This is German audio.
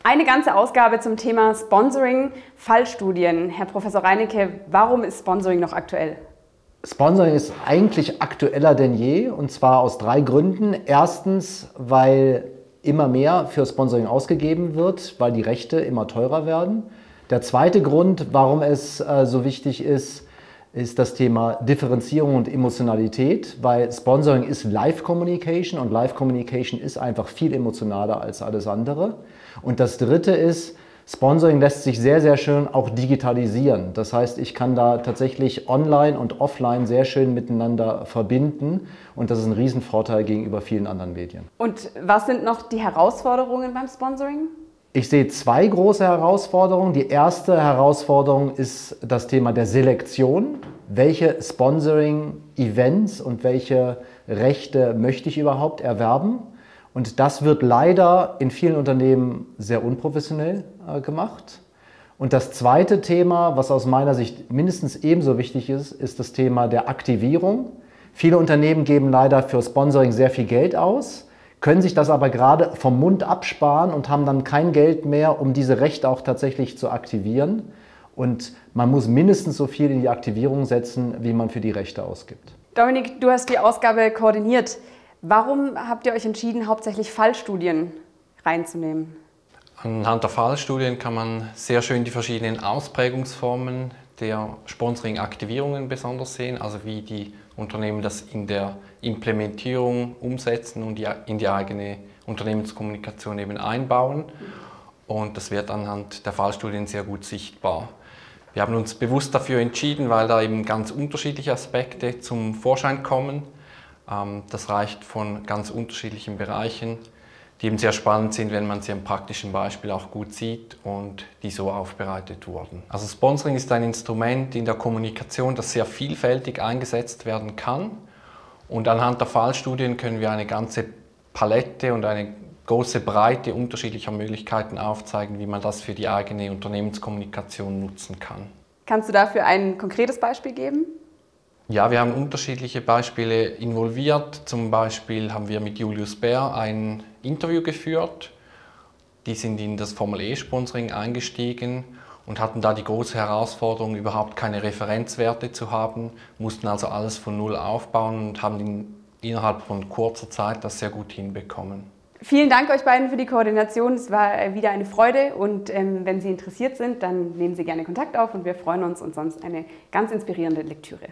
Eine ganze Ausgabe zum Thema Sponsoring, Fallstudien. Herr Professor Reinecke, warum ist Sponsoring noch aktuell? Sponsoring ist eigentlich aktueller denn je, und zwar aus 3 Gründen. Erstens, weil immer mehr für Sponsoring ausgegeben wird, weil die Rechte immer teurer werden. Der zweite Grund, warum es so wichtig ist das Thema Differenzierung und Emotionalität, weil Sponsoring ist Live-Communication und Live-Communication ist einfach viel emotionaler als alles andere. Und das dritte ist, Sponsoring lässt sich sehr, sehr schön auch digitalisieren. Das heißt, ich kann da tatsächlich online und offline sehr schön miteinander verbinden und das ist ein Riesenvorteil gegenüber vielen anderen Medien. Und was sind noch die Herausforderungen beim Sponsoring? Ich sehe 2 große Herausforderungen. Die erste Herausforderung ist das Thema der Selektion. Welche Sponsoring-Events und welche Rechte möchte ich überhaupt erwerben? Und das wird leider in vielen Unternehmen sehr unprofessionell gemacht. Und das zweite Thema, was aus meiner Sicht mindestens ebenso wichtig ist, ist das Thema der Aktivierung. Viele Unternehmen geben leider für Sponsoring sehr viel Geld aus, können sich das aber gerade vom Mund absparen und haben dann kein Geld mehr, um diese Rechte auch tatsächlich zu aktivieren. Und man muss mindestens so viel in die Aktivierung setzen, wie man für die Rechte ausgibt. Dominik, du hast die Ausgabe koordiniert. Warum habt ihr euch entschieden, hauptsächlich Fallstudien reinzunehmen? Anhand der Fallstudien kann man sehr schön die verschiedenen Ausprägungsformen der Sponsoring-Aktivierungen besonders sehen, also wie die Unternehmen das in der Implementierung umsetzen und in die eigene Unternehmenskommunikation eben einbauen. Und das wird anhand der Fallstudien sehr gut sichtbar. Wir haben uns bewusst dafür entschieden, weil da eben ganz unterschiedliche Aspekte zum Vorschein kommen. Das reicht von ganz unterschiedlichen Bereichen, die eben sehr spannend sind, wenn man sie am praktischen Beispiel auch gut sieht und die so aufbereitet wurden. Also Sponsoring ist ein Instrument in der Kommunikation, das sehr vielfältig eingesetzt werden kann. Und anhand der Fallstudien können wir eine ganze Palette und eine große Breite unterschiedlicher Möglichkeiten aufzeigen, wie man das für die eigene Unternehmenskommunikation nutzen kann. Kannst du dafür ein konkretes Beispiel geben? Ja, wir haben unterschiedliche Beispiele involviert. Zum Beispiel haben wir mit Julius Baer ein Interview geführt. Die sind in das Formel-E-Sponsoring eingestiegen und hatten da die große Herausforderung, überhaupt keine Referenzwerte zu haben, mussten also alles von Null aufbauen und haben innerhalb von kurzer Zeit das sehr gut hinbekommen. Vielen Dank euch beiden für die Koordination. Es war wieder eine Freude und wenn Sie interessiert sind, dann nehmen Sie gerne Kontakt auf und wir freuen uns und sonst eine ganz inspirierende Lektüre.